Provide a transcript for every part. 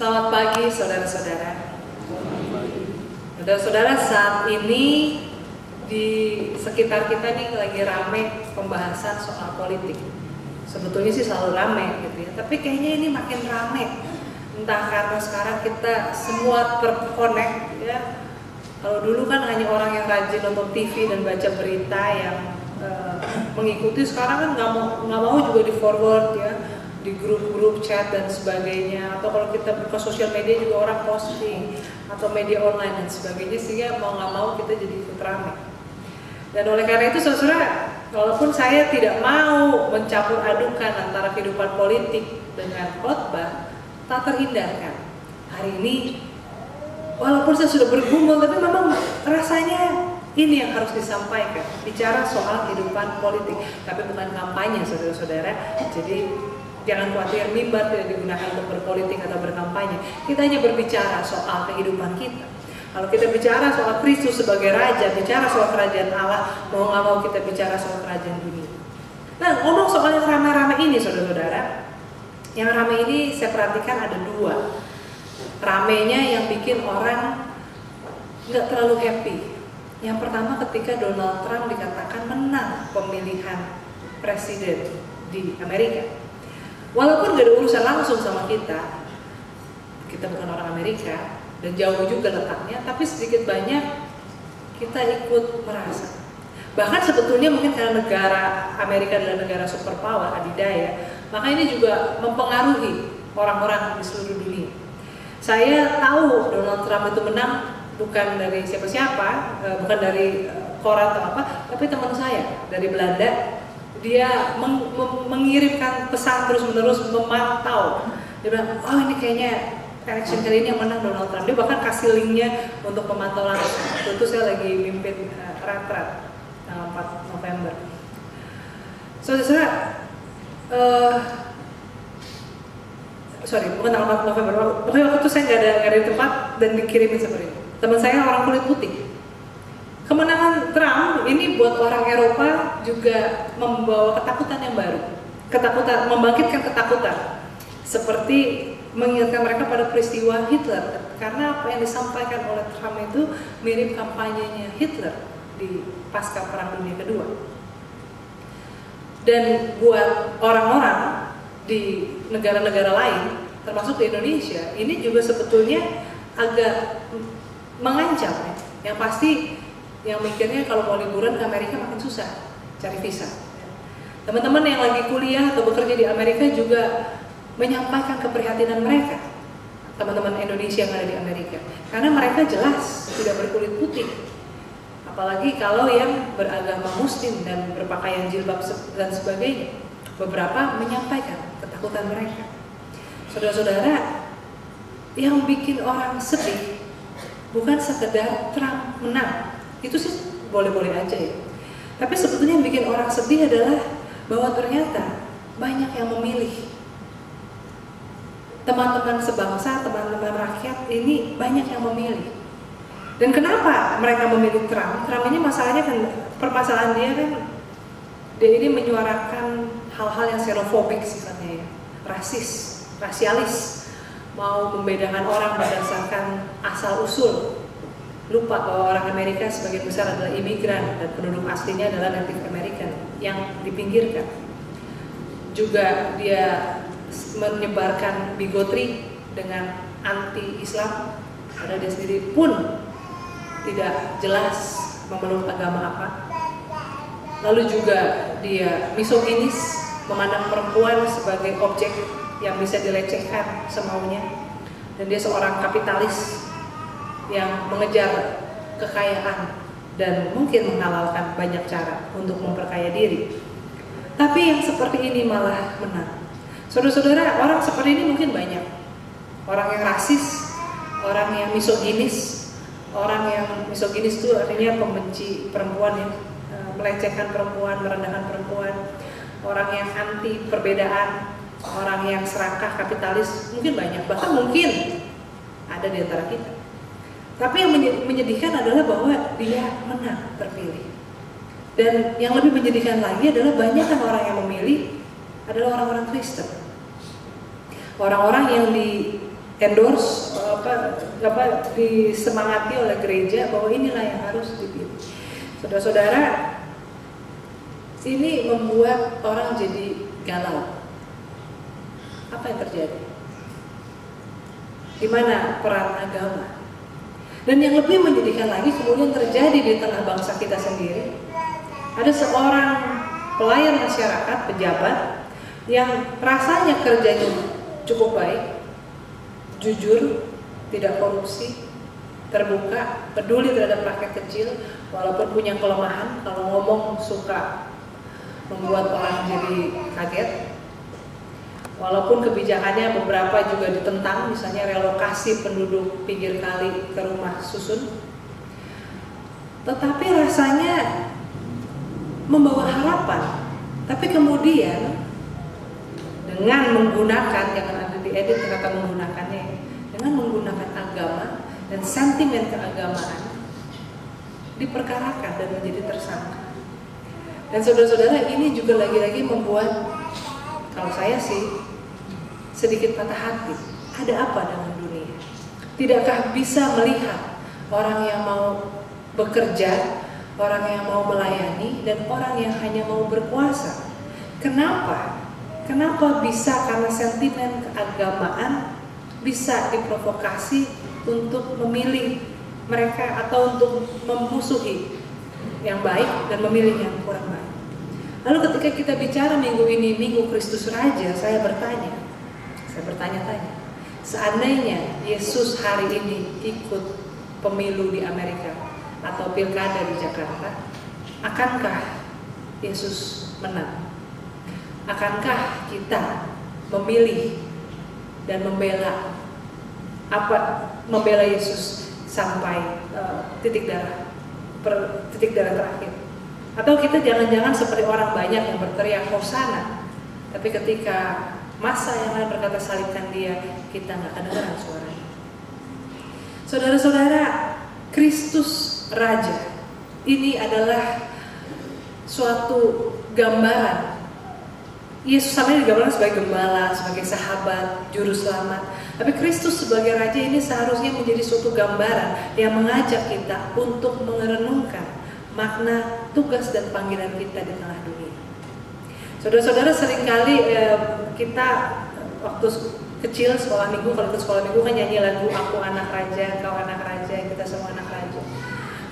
Selamat pagi saudara-saudara. Saudara-saudara, saat ini di sekitar kita nih lagi rame pembahasan soal politik. Sebetulnya sih selalu rame gitu ya, tapi kayaknya ini makin rame. Entah karena sekarang kita semua terkonek ya. Kalau dulu kan hanya orang yang rajin nonton TV dan baca berita yang mengikuti, sekarang kan nggak mau juga di forward ya, di grup-grup chat dan sebagainya, atau kalau kita buka sosial media juga orang posting atau media online dan sebagainya, sehingga mau nggak mau kita jadi ikut ramai. Dan oleh karena itu saudara, walaupun saya tidak mau mencampur adukan antara kehidupan politik dengan khotbah, tak terhindarkan hari ini walaupun saya sudah bergumul, tapi memang rasanya ini yang harus disampaikan, bicara soal kehidupan politik, tapi bukan kampanye saudara-saudara. Jadi jangan khawatir, mimbar tidak digunakan untuk berpolitik atau berkampanye. Kita hanya berbicara soal kehidupan kita. Kalau kita bicara soal Kristus sebagai Raja, bicara soal kerajaan Allah, mau nggak mau kita bicara soal kerajaan dunia. Nah, ngomong soal yang ramai-ramai ini saudara-saudara, yang ramai ini saya perhatikan ada dua. Ramainya yang bikin orang nggak terlalu happy. Yang pertama ketika Donald Trump dikatakan menang pemilihan presiden di Amerika. Walaupun gak ada urusan langsung sama kita bukan orang Amerika dan jauh juga letaknya, tapi sedikit banyak kita ikut merasa. Bahkan sebetulnya mungkin karena negara Amerika adalah negara superpower adidaya, maka ini juga mempengaruhi orang-orang di seluruh dunia. Saya tahu Donald Trump itu menang bukan dari siapa-siapa, bukan dari koran atau apa, tapi teman saya dari Belanda. Dia mengirimkan pesan terus-menerus, memantau. Dia bilang, oh ini kayaknya election kali ini yang menang Donald Trump. Dia bahkan kasih linknya untuk memantau langsung. Tentu saya lagi mimpin retret tanggal 4 November. Saudara, bukan tanggal 4 November. Pokoknya waktu itu saya nggak ada di tempat dan dikirimin seperti itu. Teman saya orang kulit putih. Kemenangan Trump ini buat orang Eropa juga membawa ketakutan yang baru, membangkitkan ketakutan, seperti mengingatkan mereka pada peristiwa Hitler, karena apa yang disampaikan oleh Trump itu mirip kampanyenya Hitler di pasca Perang Dunia Kedua. Dan buat orang-orang di negara-negara lain, termasuk di Indonesia, ini juga sebetulnya agak mengancam ya. Yang pasti yang mikirnya kalau mau liburan ke Amerika makin susah cari visa. Teman-teman yang lagi kuliah atau bekerja di Amerika juga menyampaikan keprihatinan mereka, teman-teman Indonesia yang ada di Amerika, karena mereka jelas tidak berkulit putih, apalagi kalau yang beragama Muslim dan berpakaian jilbab dan sebagainya. Beberapa menyampaikan ketakutan mereka. Saudara-saudara, yang bikin orang sedih bukan sekedar Trump menang, itu sih boleh-boleh aja ya. Tapi sebetulnya yang bikin orang sedih adalah bahwa ternyata banyak yang memilih. Teman-teman sebangsa, teman-teman rakyat ini banyak yang memilih. Dan kenapa mereka memilih Trump? Trump ini masalahnya kan, permasalahan dia kan, dia ini menyuarakan hal-hal yang xenofobik sifatnya ya, rasis, rasialis, mau membedakan orang berdasarkan asal usul. Lupa bahwa orang Amerika sebagian besar adalah imigran dan penduduk aslinya adalah Native American yang dipinggirkan. Juga dia menyebarkan bigotry dengan anti-Islam, padahal dia sendiri pun tidak jelas memeluk agama apa. Lalu juga dia misoginis, memandang perempuan sebagai objek yang bisa dilecehkan semaunya. Dan dia seorang kapitalis yang mengejar kekayaan dan mungkin menghalalkan banyak cara untuk memperkaya diri. Tapi yang seperti ini malah menang. Saudara-saudara, orang seperti ini mungkin banyak. Orang yang rasis, orang yang misoginis. Orang yang misoginis itu artinya pembenci perempuan ya, melecehkan perempuan, merendahkan perempuan. Orang yang anti perbedaan, orang yang serakah kapitalis, mungkin banyak. Bahkan mungkin ada di antara kita. Tapi yang menyedihkan adalah bahwa dia menang terpilih. Dan yang lebih menyedihkan lagi adalah banyak kan orang yang memilih adalah orang-orang Kristen. Orang-orang yang endorse disemangati oleh gereja bahwa inilah yang harus dipilih. Saudara-saudara, ini membuat orang jadi galau. Apa yang terjadi? Di mana peran agama? Dan yang lebih menyedihkan lagi kemudian terjadi di tengah bangsa kita sendiri. Ada seorang pelayan masyarakat, pejabat, yang rasanya kerjanya cukup baik, jujur, tidak korupsi, terbuka, peduli terhadap rakyat kecil, walaupun punya kelemahan, kalau ngomong suka membuat orang jadi kaget. Walaupun kebijakannya beberapa juga ditentang, misalnya relokasi penduduk pinggir kali ke rumah susun, tetapi rasanya membawa harapan. Tapi kemudian dengan menggunakan, jangan ada diedit kata menggunakannya, dengan menggunakan agama dan sentimen keagamaan diperkarakan dan menjadi tersangka. Dan saudara-saudara, ini juga lagi-lagi membuat, kalau saya sih sedikit patah hati. Ada apa dengan dunia? Tidakkah bisa melihat orang yang mau bekerja, orang yang mau melayani, dan orang yang hanya mau berkuasa? Kenapa? Kenapa bisa karena sentimen keagamaan bisa diprovokasi untuk memilih mereka atau untuk memusuhi yang baik dan memilih yang kurang baik? Lalu ketika kita bicara minggu ini, Minggu Kristus Raja, saya bertanya-tanya, seandainya Yesus hari ini ikut pemilu di Amerika atau pilkada di Jakarta, akankah Yesus menang? Akankah kita memilih dan membela Yesus sampai titik darah terakhir? Atau kita jangan-jangan seperti orang banyak yang berteriak Hosana, tapi ketika masa yang lain berkata salibkan dia, kita nggak kedengaran suaranya. Saudara-saudara, Kristus Raja ini adalah suatu gambaran. Yesus sama digambarkan sebagai gembala, sebagai sahabat, juru selamat. Tapi Kristus sebagai Raja ini seharusnya menjadi suatu gambaran yang mengajak kita untuk merenungkan makna tugas dan panggilan kita di tengah dunia. Saudara-saudara, seringkali kita waktu kecil sekolah minggu, kalau ikut sekolah minggu kan nyanyi lagu Aku Anak Raja, Kau Anak Raja, kita semua anak raja.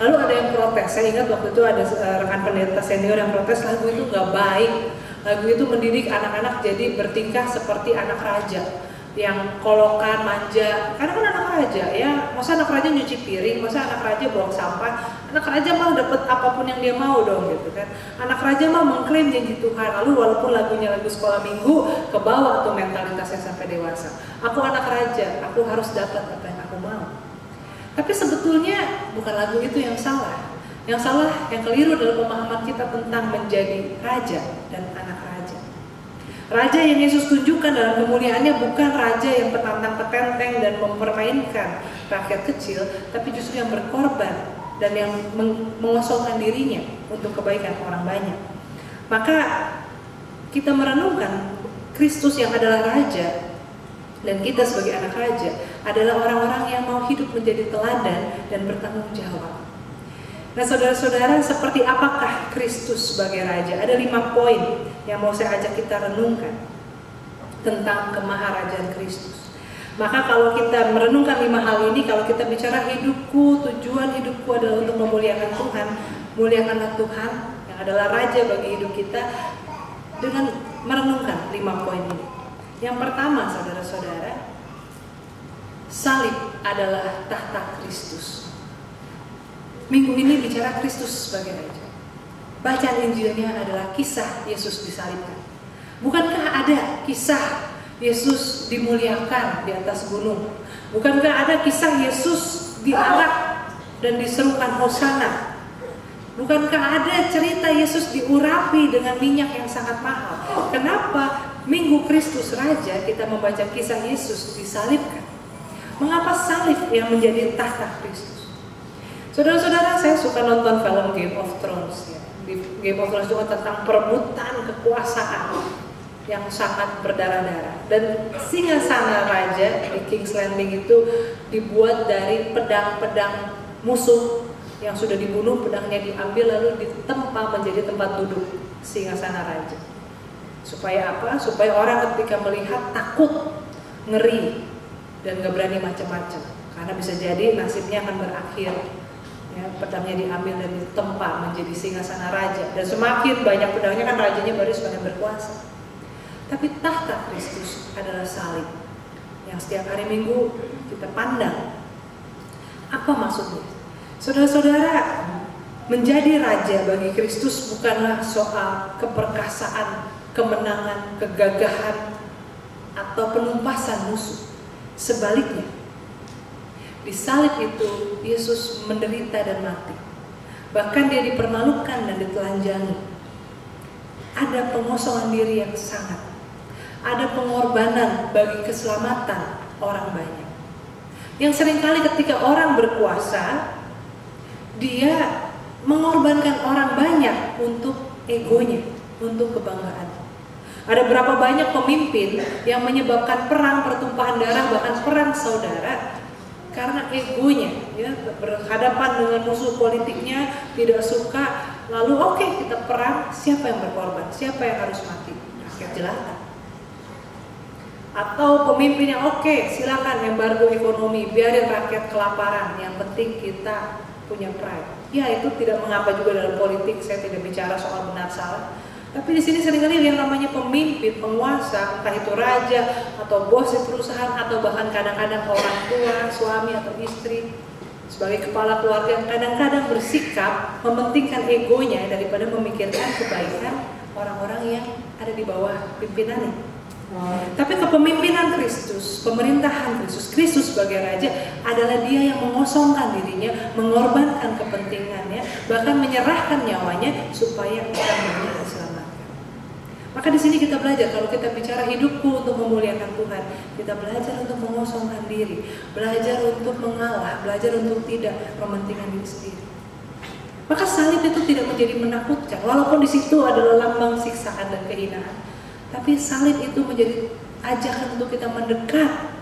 Lalu ada yang protes. Saya ingat waktu itu ada rekan pendeta senior yang protes, lagu itu nggak baik. Lagu itu mendidik anak-anak jadi bertingkah seperti anak raja, yang kolokan, manja. Karena kan anak raja, ya masa anak raja nyuci piring, masa anak raja buang sampah. Anak raja mah dapat apapun yang dia mau dong, gitu kan. Anak raja mah mengklaim janji Tuhan. Lalu walaupun lagunya lagu sekolah minggu, ke bawah tuh mentalitasnya sampai dewasa. Aku anak raja, aku harus dapat apa yang aku mau. Tapi sebetulnya bukan lagu itu yang salah. Yang salah, yang keliru adalah pemahaman kita tentang menjadi raja dan anak raja. Raja yang Yesus tunjukkan dalam kemuliaannya bukan raja yang petantang-petenteng dan mempermainkan rakyat kecil, tapi justru yang berkorban dan yang mengosongkan dirinya untuk kebaikan orang banyak. Maka kita merenungkan Kristus yang adalah Raja, dan kita sebagai anak Raja adalah orang-orang yang mau hidup menjadi teladan dan bertanggung jawab. Nah saudara-saudara, seperti apakah Kristus sebagai Raja? Ada 5 poin yang mau saya ajak kita renungkan tentang kemaharajaan Kristus. Maka kalau kita merenungkan 5 hal ini, kalau kita bicara hidupku, tujuan hidupku adalah untuk memuliakan Tuhan, muliakanlah Tuhan yang adalah Raja bagi hidup kita, dengan merenungkan 5 poin ini. Yang pertama, saudara-saudara, salib adalah tahta Kristus. Minggu ini bicara Kristus sebagai Raja. Bacaan Injilnya adalah kisah Yesus disalibkan. Bukankah ada kisah Yesus dimuliakan di atas gunung? Bukankah ada kisah Yesus diarak dan diserukan Hosana? Bukankah ada cerita Yesus diurapi dengan minyak yang sangat mahal? Kenapa Minggu Kristus Raja kita membaca kisah Yesus disalibkan? Mengapa salib yang menjadi tahta Kristus? Saudara-saudara, saya suka nonton film Game of Thrones ya. Di Game of Thrones itu tentang perebutan kekuasaan. yang sangat berdarah-darah. Dan singgasana raja di King's Landing itu dibuat dari pedang-pedang musuh yang sudah dibunuh, pedangnya diambil lalu ditempa menjadi tempat duduk singgasana raja. Supaya apa? Supaya orang ketika melihat takut, ngeri, dan gak berani macam-macam. Karena bisa jadi nasibnya akan berakhir. Ya, pedangnya diambil dan ditempa menjadi singgasana raja. Dan semakin banyak pedangnya kan rajanya baru semakin berkuasa. Tapi tahta Kristus adalah salib yang setiap hari Minggu kita pandang. Apa maksudnya? Saudara-saudara, menjadi raja bagi Kristus bukanlah soal keperkasaan, kemenangan, kegagahan, atau penumpasan musuh. Sebaliknya, di salib itu Yesus menderita dan mati. Bahkan dia dipermalukan dan ditelanjangi. Ada pengosongan diri yang sangat. Ada pengorbanan bagi keselamatan orang banyak. Yang seringkali ketika orang berkuasa, dia mengorbankan orang banyak untuk egonya, untuk kebanggaan. Ada berapa banyak pemimpin yang menyebabkan perang, pertumpahan darah, bahkan perang saudara karena egonya, ya, berhadapan dengan musuh politiknya, tidak suka, lalu oke, kita perang, siapa yang berkorban, siapa yang harus mati? Rakyat jelata. Atau pemimpin yang oke, silakan embargo ekonomi, biarin rakyat kelaparan, yang penting kita punya pride. Ya, itu tidak mengapa juga dalam politik, saya tidak bicara soal benar salah. Tapi di sini seringkali yang namanya pemimpin, penguasa, entah itu raja atau bos di perusahaan atau bahkan kadang-kadang orang tua, suami atau istri sebagai kepala keluarga yang kadang-kadang bersikap mementingkan egonya daripada memikirkan kebaikan orang-orang yang ada di bawah pimpinannya. Tapi kepemimpinan Kristus, pemerintahan Kristus, Kristus sebagai raja adalah dia yang mengosongkan dirinya, mengorbankan kepentingannya, bahkan menyerahkan nyawanya supaya orang banyak diselamatkan. Maka di sini kita belajar, kalau kita bicara hidupku untuk memuliakan Tuhan, kita belajar untuk mengosongkan diri, belajar untuk mengalah, belajar untuk tidak mementingkan diri sendiri. Maka salib itu tidak menjadi menakutkan, walaupun di situ adalah lambang siksaan dan kehinaan. Tapi salib itu menjadi ajakan untuk kita mendekat,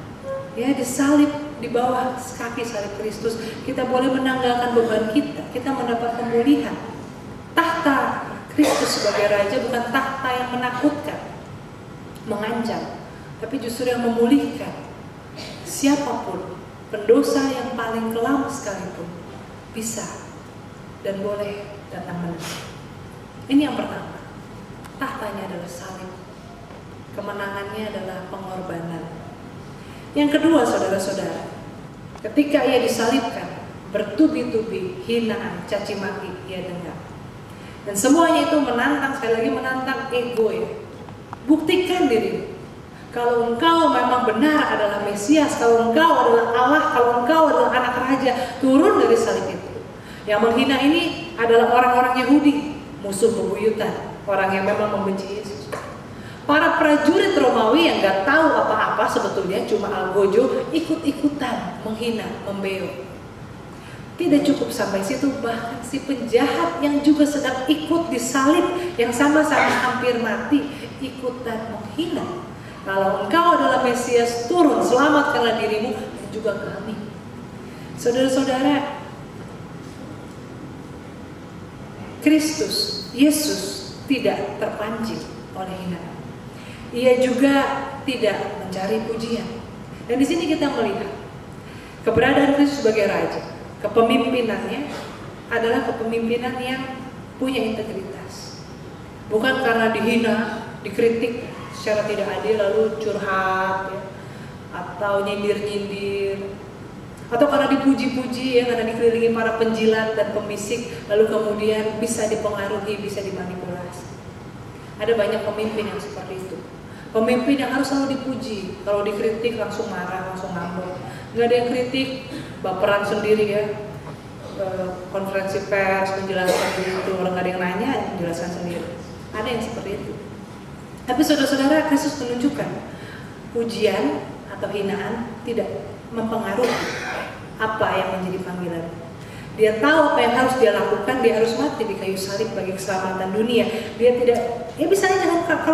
ya, disalib di bawah kaki salib Kristus. Kita boleh menanggalkan beban kita mendapat pemulihan. Tahta Kristus sebagai raja bukan tahta yang menakutkan, mengancam, tapi justru yang memulihkan. Siapapun, pendosa yang paling kelam sekalipun, bisa dan boleh datang menang. Ini yang pertama, tahtanya adalah salib. Kemenangannya adalah pengorbanan. Yang kedua, saudara-saudara, ketika ia disalibkan, bertubi-tubi hinaan, caci maki ia dengar. Dan semuanya itu menantang, sekali lagi menantang ego ya. Buktikan dirimu. Kalau engkau memang benar adalah Mesias, kalau engkau adalah Allah, kalau engkau adalah anak raja, turun dari salib itu. Yang menghina ini adalah orang-orang Yahudi, musuh bebuyutan, orang yang memang membenci Yesus. Para prajurit Romawi yang gak tahu apa-apa sebetulnya, cuma algojo, ikut-ikutan menghina, membeo. Tidak cukup sampai situ, bahkan si penjahat yang juga sedang ikut disalib, yang sama-sama hampir mati, ikutan menghina. Kalau engkau adalah Mesias, turun, selamatkanlah dirimu dan juga kami. Saudara-saudara, Kristus, Yesus tidak terpancing oleh hinaan. Ia juga tidak mencari pujian. Dan di sini kita melihat keberadaan Kristus sebagai raja. Kepemimpinannya adalah kepemimpinan yang punya integritas. Bukan karena dihina, dikritik secara tidak adil lalu curhat ya, atau nyindir-nyindir, atau karena dipuji-puji ya, karena dikelilingi para penjilat dan pemisik lalu kemudian bisa dipengaruhi, bisa dimanipulasi. Ada banyak pemimpin yang seperti itu. Pemimpin yang harus selalu dipuji, kalau dikritik langsung marah, langsung ngambek. Nggak ada yang kritik, baperan sendiri ya, konferensi pers menjelaskan itu, orang nggak ada yang nanya, menjelaskan sendiri. Ada yang seperti itu. Tapi saudara-saudara, Kristus menunjukkan pujian atau hinaan tidak mempengaruhi apa yang menjadi panggilan. Dia tahu apa yang harus dia lakukan, dia harus mati di kayu salib bagi keselamatan dunia. Dia tidak, ya bisa aja kalau